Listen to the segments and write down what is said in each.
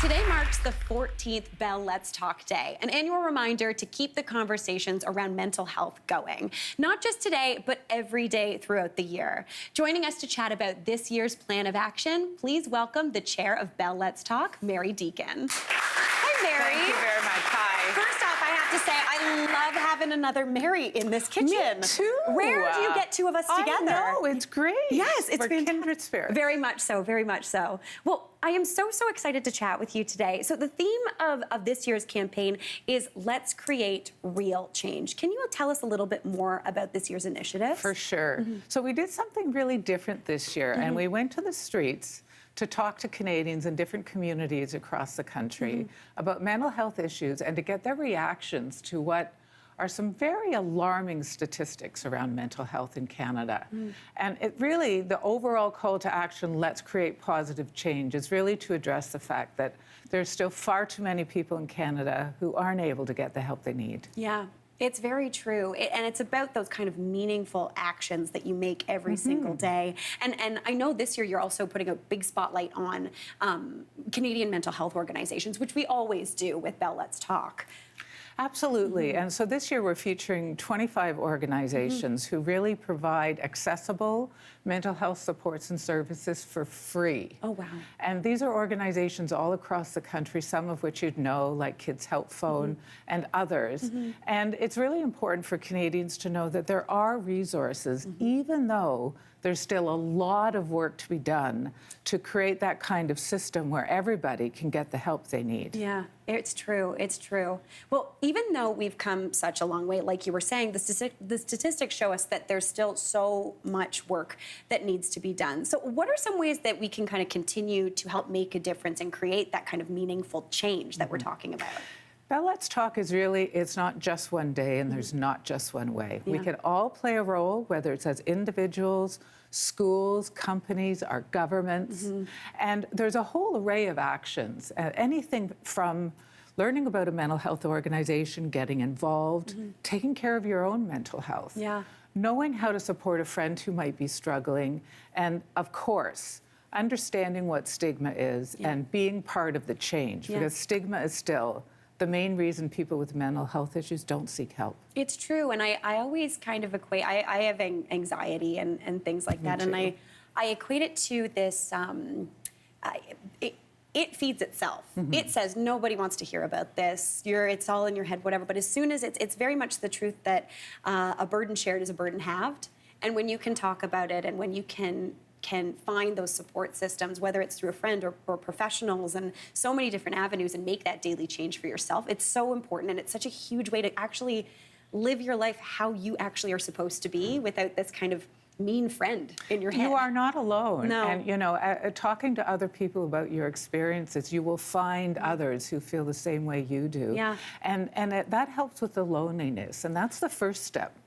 Today marks the 14th Bell Let's Talk Day, an annual reminder to keep the conversations around mental health going. Not just today, but every day throughout the year. Joining us to chat about this year's plan of action, please welcome the chair of Bell Let's Talk, Mary Deacon. Hi, Mary. Thank you very much. Hi. First off, I have to say, I love having another Mary in this kitchen. Me too. Rare do you get two of us together. I know, it's great. Yes, it's We're kindred spirits. Very much so, very much so. Well, I am so excited to chat with you today. So the theme of this year's campaign is Let's Create Real Change. Can you tell us a little bit more about this year's initiative? For sure. So we did something really different this year, and we went to the streets to talk to Canadians in different communities across the country about mental health issues and to get their reactions to what are some very alarming statistics around mental health in Canada. And it really, the overall call to action, let's create positive change, is really to address the fact that there's still far too many people in Canada who aren't able to get the help they need. Yeah. It's very true. And it's about those kind of meaningful actions that you make every single day. And I know this year you're also putting a big spotlight on Canadian mental health organizations, which we always do with Bell Let's Talk. Absolutely. And so this year we're featuring 25 organizations who really provide accessible mental health supports and services for free. Oh, wow. And these are organizations all across the country, some of which you'd know, like Kids Help Phone and others. And it's really important for Canadians to know that there are resources, even though there's still a lot of work to be done to create that kind of system where everybody can get the help they need. Yeah, it's true. It's true. Well, even though we've come such a long way, like you were saying, the statistics show us that there's still so much work that needs to be done. So what are some ways that we can kind of continue to help make a difference and create that kind of meaningful change that we're talking about? Bell Let's Talk is really, it's not just one day and there's not just one way. We can all play a role, whether it's as individuals, schools, companies, our governments, and there's a whole array of actions, anything from learning about a mental health organization, getting involved, taking care of your own mental health, knowing how to support a friend who might be struggling, and of course, understanding what stigma is and being part of the change, because stigma is still the main reason people with mental health issues don't seek help. It's true, and I always kind of equate, I have anxiety and things like that, and I equate it to this, it feeds itself. It says, nobody wants to hear about this, it's all in your head, whatever, but as soon as it's very much the truth that a burden shared is a burden halved, and when you can talk about it and when you can find those support systems, whether it's through a friend or professionals and so many different avenues, and make that daily change for yourself. It's so important, and it's such a huge way to actually live your life how you actually are supposed to be without this kind of mean friend in your head. You are not alone. No. And, you know, talking to other people about your experiences, you will find others who feel the same way you do. Yeah. And that helps with the loneliness, and that's the first step.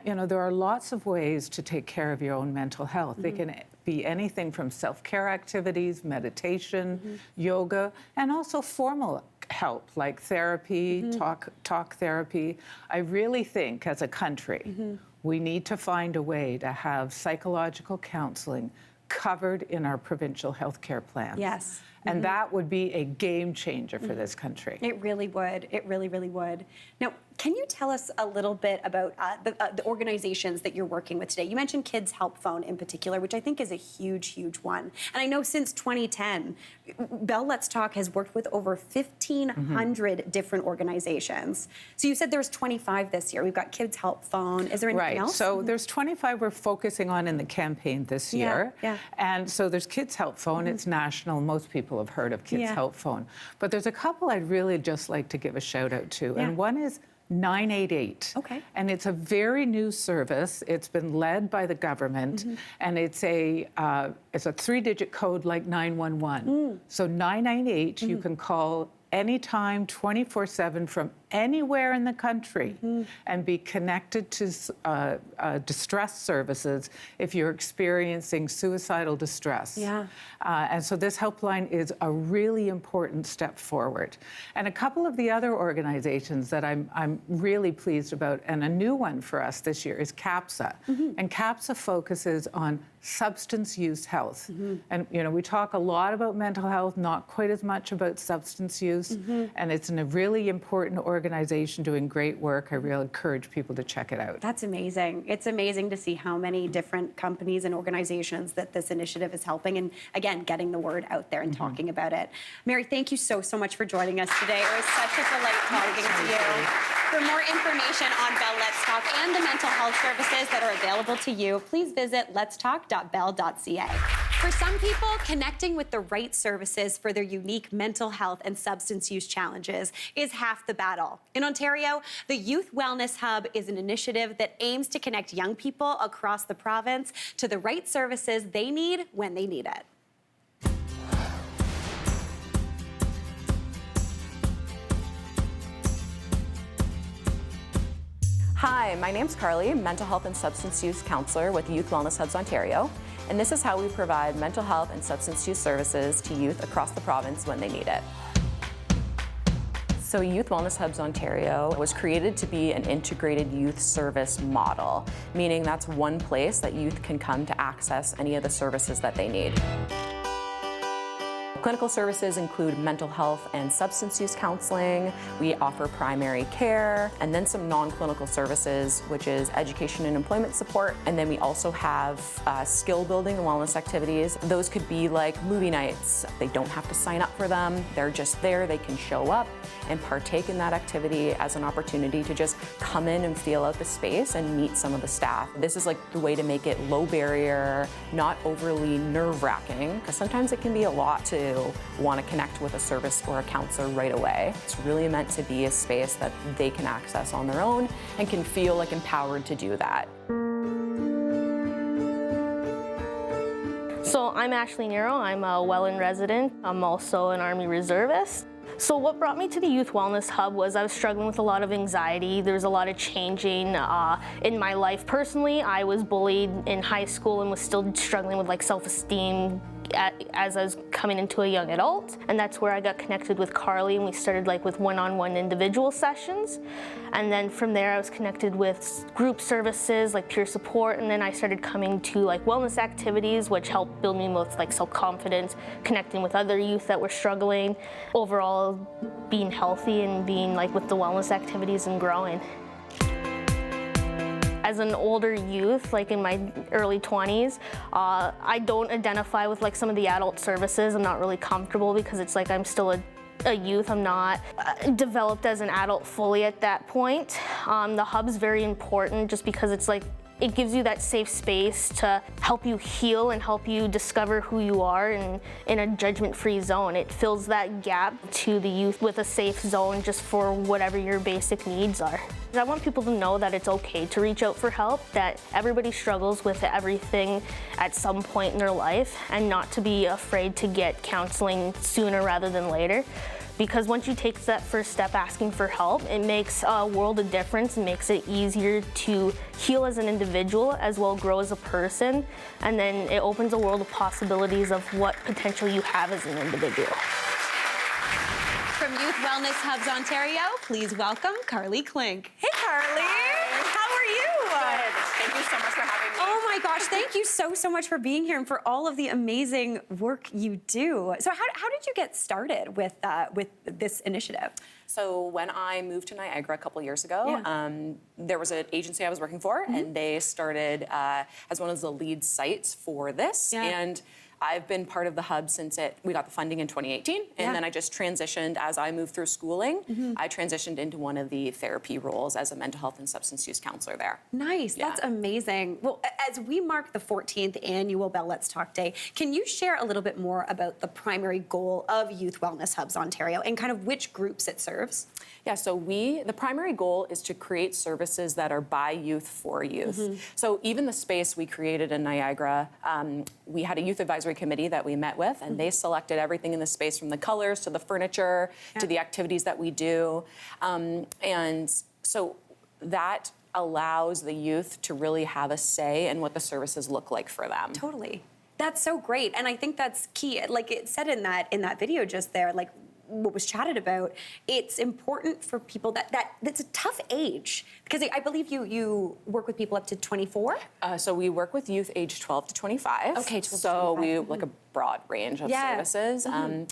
You know, there are lots of ways to take care of your own mental health. They can be anything from self-care activities, meditation, yoga, and also formal help like therapy, talk therapy. I really think as a country, we need to find a way to have psychological counseling covered in our provincial health care plans. Yes. And that would be a game changer for this country. It really would. It really, really would. Now, can you tell us a little bit about the organizations that you're working with today? You mentioned Kids Help Phone in particular, which I think is a huge, huge one. And I know since 2010, Bell Let's Talk has worked with over 1,500 different organizations. So you said there's 25 this year. We've got Kids Help Phone. Is there anything else? So there's 25 we're focusing on in the campaign this year. And so there's Kids Help Phone. It's national. Most people have heard of Kids Help Phone. But there's a couple I'd really just like to give a shout out to. And one is 988. Okay. And it's a very new service. It's been led by the government, and it's a 3-digit code like 911. So 998 you can call anytime, 24/7 from anywhere in the country and be connected to distress services if you're experiencing suicidal distress. Yeah. And so this helpline is a really important step forward. And a couple of the other organizations that I'm really pleased about, and a new one for us this year, is CAPSA. And CAPSA focuses on substance use health. And we talk a lot about mental health, not quite as much about substance use. And it's a really important organization doing great work. I really encourage people to check it out. That's amazing. It's amazing to see how many different companies and organizations that this initiative is helping, and again, getting the word out there and talking about it. Mary, thank you so much for joining us today. It was such a delight talking to you. For more information on Bell Let's Talk and the mental health services that are available to you, please visit letstalk.bell.ca. For some people, connecting with the right services for their unique mental health and substance use challenges is half the battle. In Ontario, the Youth Wellness Hub is an initiative that aims to connect young people across the province to the right services they need when they need it. Hi, my name's Carly, mental health and substance use counselor with Youth Wellness Hubs Ontario, and this is how we provide mental health and substance use services to youth across the province when they need it. So Youth Wellness Hubs Ontario was created to be an integrated youth service model, meaning that's one place that youth can come to access any of the services that they need. Clinical services include mental health and substance use counseling. We offer primary care, and then some non-clinical services, which is education and employment support. And then we also have skill building and wellness activities. Those could be like movie nights. They don't have to sign up for them. They're just there. They can show up and partake in that activity as an opportunity to just come in and feel out the space and meet some of the staff. This is like the way to make it low barrier, not overly nerve-wracking, because sometimes it can be a lot to want to connect with a service or a counselor right away. It's really meant to be a space that they can access on their own and can feel like empowered to do that. So I'm Ashley Nero. I'm a Welland resident. I'm also an Army reservist. So what brought me to the Youth Wellness Hub was I was struggling with a lot of anxiety. There was a lot of changing in my life. Personally, I was bullied in high school and was still struggling with like self-esteem as I was coming into a young adult. And that's where I got connected with Carly, and we started like with one-on-one individual sessions. And then from there I was connected with group services like peer support, and then I started coming to like wellness activities, which helped build me with like self-confidence, connecting with other youth that were struggling, overall being healthy and being like with the wellness activities and growing. As an older youth, like in my early 20s, I don't identify with like some of the adult services. I'm not really comfortable because it's like I'm still a youth. I'm not developed as an adult fully at that point. The hub's very important just because it's like it gives you that safe space to help you heal and help you discover who you are in a judgment-free zone. It fills that gap to the youth with a safe zone just for whatever your basic needs are. I want people to know that it's okay to reach out for help, that everybody struggles with everything at some point in their life, and not to be afraid to get counseling sooner rather than later. Because once you take that first step asking for help, it makes a world of difference and makes it easier to heal as an individual as well grow as a person. And then it opens a world of possibilities of what potential you have as an individual. From Youth Wellness Hubs Ontario, please welcome Carly Klink. Hey, Carly. How are you? Good. Thank you so much for having me. Oh my gosh, thank you so much for being here and for all of the amazing work you do. So how did you get started with this initiative? So when I moved to Niagara a couple years ago, there was an agency I was working for, and they started as one of the lead sites for this. And I've been part of the hub since we got the funding in 2018, and then I just transitioned as I moved through schooling. I transitioned into one of the therapy roles as a mental health and substance use counselor there. Nice, that's amazing. Well, as we mark the 14th annual Bell Let's Talk Day, can you share a little bit more about the primary goal of Youth Wellness Hubs Ontario and kind of which groups it serves? Yeah, so the primary goal is to create services that are by youth for youth. So even the space we created in Niagara, we had a youth advisory advisory committee that we met with, and they selected everything in the space from the colors to the furniture to the activities that we do. And so that allows the youth to really have a say in what the services look like for them. Totally. That's so great. And I think that's key. Like it said in that video just there, like what was chatted about, it's important for people that's a tough age, because I believe you work with people up to 24. So we work with youth age 12 to 25. Okay, 12 to so 25. we like a broad range of Yeah. services. And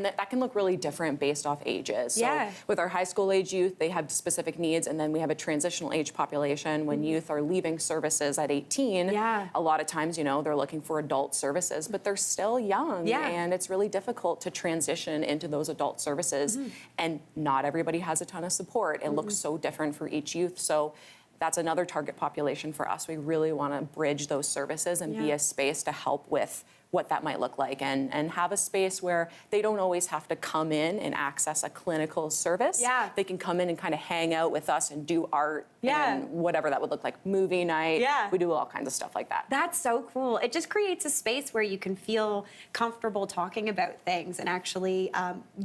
that can look really different based off ages. So with our high school age youth, they have specific needs, and then we have a transitional age population. When youth are leaving services at 18, a lot of times, they're looking for adult services, but they're still young, and it's really difficult to transition into those adult services. And not everybody has a ton of support. It looks so different for each youth. So that's another target population for us. We really want to bridge those services and be a space to help with what that might look like, and have a space where they don't always have to come in and access a clinical service. They can come in and kind of hang out with us and do art and whatever that would look like, movie night. We do all kinds of stuff like that. That's so cool. It just creates a space where you can feel comfortable talking about things and actually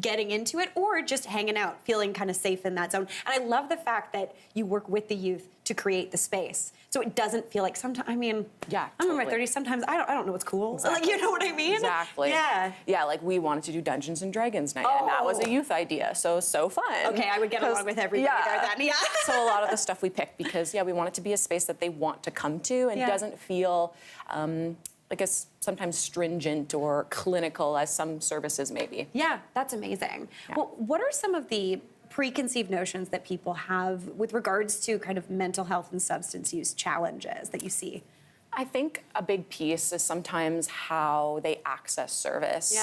getting into it, or just hanging out, feeling kind of safe in that zone. And I love the fact that you work with the youth to create the space, so it doesn't feel like sometimes. I mean, I'm in my 30s. Sometimes I don't know what's cool. Exactly. Like, you know what I mean? Exactly. Yeah. Like we wanted to do Dungeons and Dragons night, and that was a youth idea. So fun. Okay, I would get along with everybody there then. Yeah. So a lot of the stuff we picked because we want it to be a space that they want to come to and doesn't feel I guess sometimes stringent or clinical as some services may be. Yeah, that's amazing. Well, what are some of the preconceived notions that people have with regards to kind of mental health and substance use challenges that you see? I think a big piece is sometimes how they access service.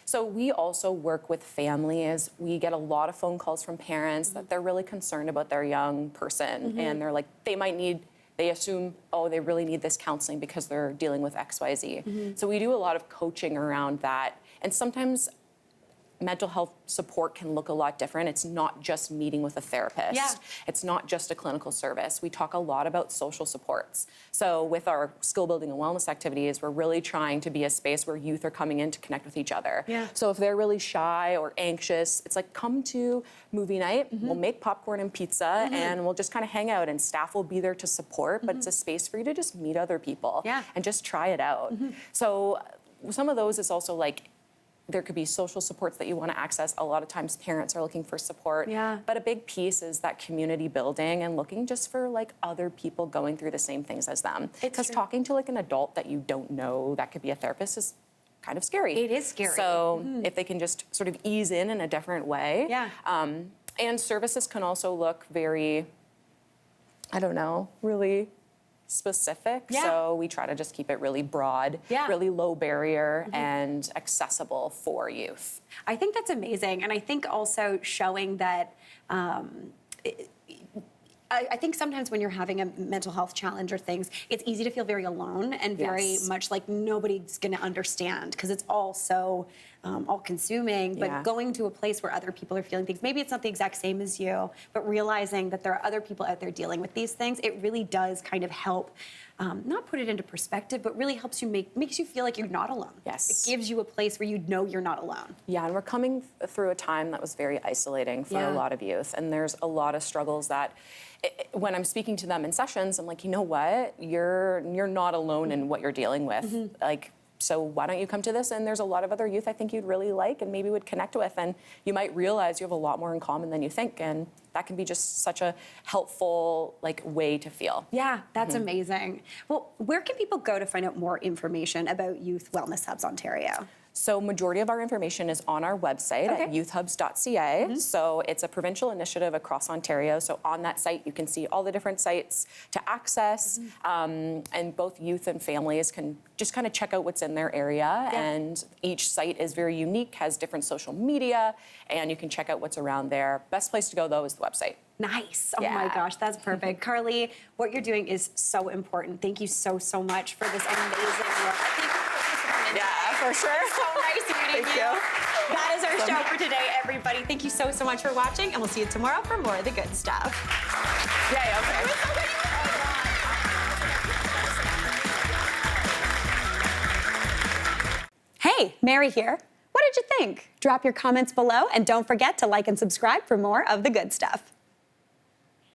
So we also work with families. We get a lot of phone calls from parents that they're really concerned about their young person, and they're like, they assume, they really need this counseling because they're dealing with XYZ. So we do a lot of coaching around that. And sometimes mental health support can look a lot different. It's not just meeting with a therapist. It's not just a clinical service. We talk a lot about social supports. So with our skill building and wellness activities, we're really trying to be a space where youth are coming in to connect with each other. So if they're really shy or anxious, it's like, come to movie night, we'll make popcorn and pizza, and we'll just kind of hang out, and staff will be there to support, but it's a space for you to just meet other people and just try it out. So some of those is also like, there could be social supports that you want to access. A lot of times parents are looking for support. But a big piece is that community building and looking just for like other people going through the same things as them. Because talking to like an adult that you don't know that could be a therapist is kind of scary. It is scary. So if they can just sort of ease in a different way. And services can also look very, really specific. So we try to just keep it really broad, really low barrier and accessible for youth. I think that's amazing. And I think also showing that I think sometimes when you're having a mental health challenge or things, it's easy to feel very alone and very much like nobody's going to understand, because it's all so all-consuming. But going to a place where other people are feeling things, maybe it's not the exact same as you, but realizing that there are other people out there dealing with these things, it really does kind of help. Not put it into perspective, but really helps you makes you feel like you're not alone. It gives you a place where you know you're not alone. And we're coming through a time that was very isolating for a lot of youth, and there's a lot of struggles that when I'm speaking to them in sessions, I'm like, you know what, you're not alone in what you're dealing with. Like, so why don't you come to this? And there's a lot of other youth I think you'd really like and maybe would connect with, and you might realize you have a lot more in common than you think, and that can be just such a helpful way to feel. Yeah, that's amazing. Well, where can people go to find out more information about Youth Wellness Hubs Ontario? So majority of our information is on our website at youthhubs.ca. So it's a provincial initiative across Ontario. So on that site, you can see all the different sites to access, and both youth and families can just kind of check out what's in their area. And each site is very unique, has different social media, and you can check out what's around there. Best place to go, though, is the website. Nice. Oh my gosh, that's perfect. Carly, what you're doing is so important. Thank you so much for this amazing work. For sure. So nice meeting you. That is our show for today, everybody. Thank you so much for watching, and we'll see you tomorrow for more of the good stuff. Hey, Mary here. What did you think? Drop your comments below and don't forget to like and subscribe for more of the good stuff.